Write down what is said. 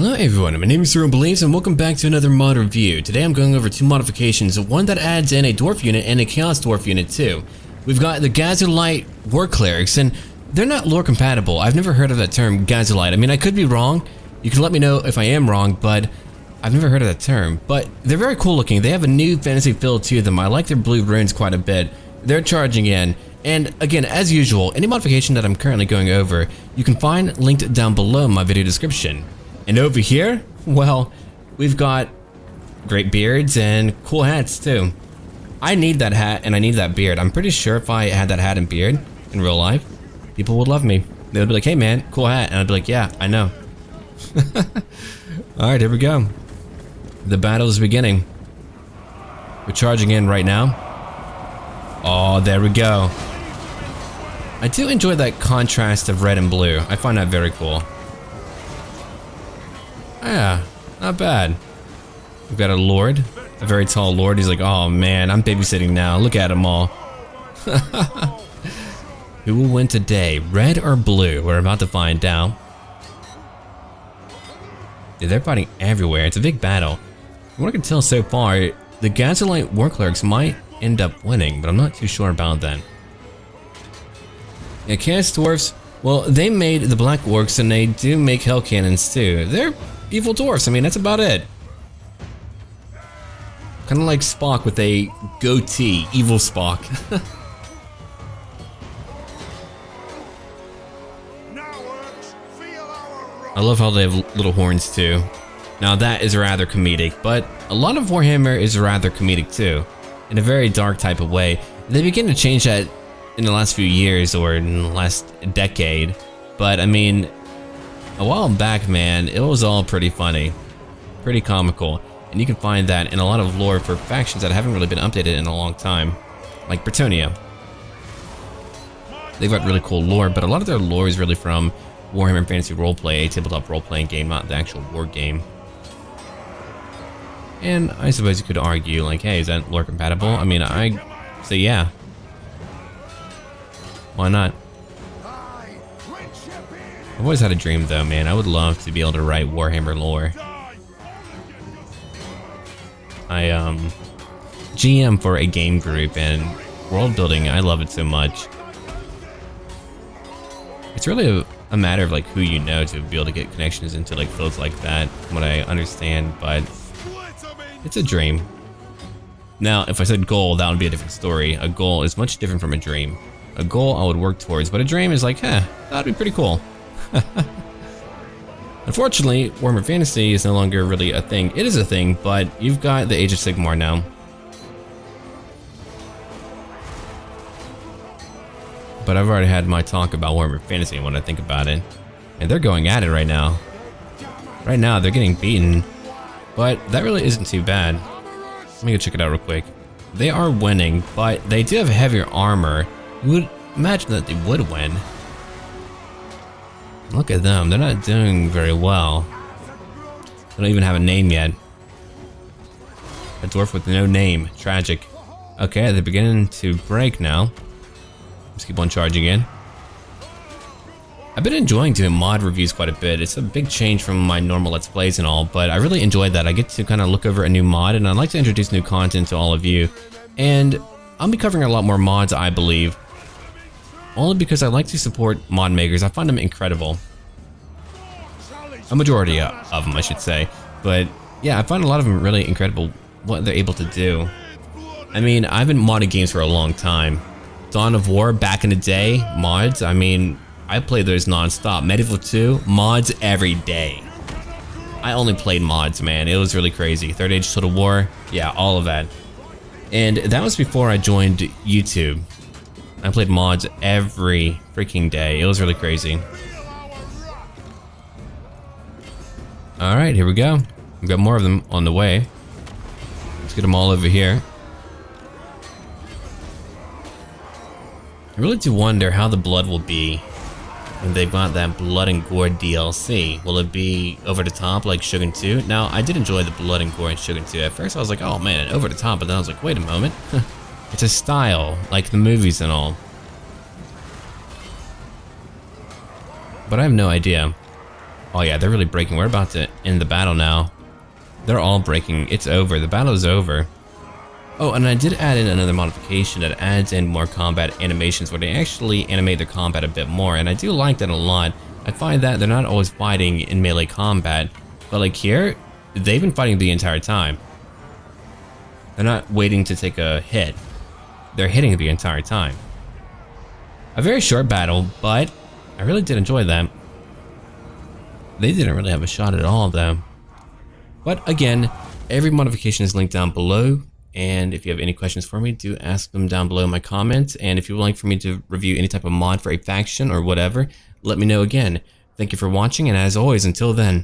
Hello everyone, my name is SurrealBeliefs and welcome back to another mod review. Today I'm going over two modifications, one that adds in a dwarf unit and a chaos dwarf unit too. We've got the GAZULITE war clerics and they're not lore compatible. I've never heard of that term, GAZULITE. I mean, I could be wrong. You can let me know if I am wrong, but I've never heard of that term. But they're very cool looking. They have a new fantasy feel to them. I like their blue runes quite a bit. They're charging in. And again, as usual, any modification that I'm currently going over, you can find linked down below in my video description. And over here, well, we've got great beards and cool hats too. I need that hat and I need that beard. I'm pretty sure if I had that hat and beard in real life, people would love me. They would be like, hey man, cool hat. And I'd be like, yeah, I know. Alright, here we go. The battle is beginning. We're charging in right now. Oh, there we go. I do enjoy that contrast of red and blue. I find that very cool. Yeah, not bad. We've got a lord, a very tall lord. He's like, oh man, I'm babysitting now. Look at them all. Who will win today, red or blue? We're about to find out. Dude, they're fighting everywhere. It's a big battle. From what I can tell so far, the GAZULITE war clerics might end up winning, but I'm not too sure about that. Yeah, chaos dwarfs, well, they made the black orcs and they do make hell cannons too. They're evil dwarfs, I mean, that's about it. Kind of like Spock with a goatee, evil Spock. I love how they have little horns too. Now that is rather comedic, but a lot of Warhammer is rather comedic too, in a very dark type of way. They begin to change that in the last few years or in the last decade, but I mean, a while back, man, it was all pretty funny, pretty comical, and you can find that in a lot of lore for factions that haven't really been updated in a long time, like Bretonnia. They've got really cool lore, but a lot of their lore is really from Warhammer Fantasy Roleplay, a tabletop role-playing game, not the actual war game. And I suppose you could argue, like, hey, is that lore compatible? I mean, I say yeah. Why not? I've always had a dream though, man. I would love to be able to write Warhammer lore. I GM for a game group and world building, I love it so much. It's really a matter of like who you know to be able to get connections into like fields like that, from what I understand, but it's a dream. Now, if I said goal, that would be a different story. A goal is much different from a dream. A goal I would work towards, but a dream is like, that'd be pretty cool. Unfortunately, Warhammer Fantasy is no longer really a thing. It is a thing, but you've got the Age of Sigmar now. But I've already had my talk about Warhammer Fantasy when I think about it. And they're going at it right now. Right now, they're getting beaten. But that really isn't too bad. Let me go check it out real quick. They are winning, but they do have heavier armor. You would imagine that they would win. Look at them, they're not doing very well. They don't even have a name yet. A dwarf with no name, tragic. Okay, they're beginning to break now. Let's keep on charging in. I've been enjoying doing mod reviews quite a bit. It's a big change from my normal Let's Plays and all, but I really enjoyed that. I get to kind of look over a new mod and I'd like to introduce new content to all of you. And I'll be covering a lot more mods, I believe. Only because I like to support mod makers. I find them incredible. A majority of them, I should say. But yeah, I find a lot of them really incredible what they're able to do. I mean, I've been modding games for a long time. Dawn of War, back in the day, mods, I mean, I played those non-stop. Medieval 2, mods every day. I only played mods, man. It was really crazy. Third Age Total War, yeah, all of that. And that was before I joined YouTube. I played mods every freaking day. It was really crazy. Alright, here we go. We've got more of them on the way. Let's get them all over here. I really do wonder how the blood will be when they've got that Blood and Gore DLC. Will it be over the top like Shogun 2? Now, I did enjoy the Blood and Gore in Shogun 2. At first I was like, oh man, over the top, but then I was like, wait a moment. It's a style, like the movies and all. But I have no idea. Oh yeah, they're really breaking. We're about to end the battle now. They're all breaking. It's over. The battle is over. Oh, and I did add in another modification that adds in more combat animations where they actually animate their combat a bit more, and I do like that a lot. I find that they're not always fighting in melee combat, but like here, they've been fighting the entire time. They're not waiting to take a hit. They're hitting the entire time. A very short battle, but I really did enjoy that. They didn't really have a shot at all though. But again, every modification is linked down below, and if you have any questions for me, do ask them down below in my comments. And if you would like for me to review any type of mod for a faction or whatever, let me know again. Thank you for watching, and as always, until then.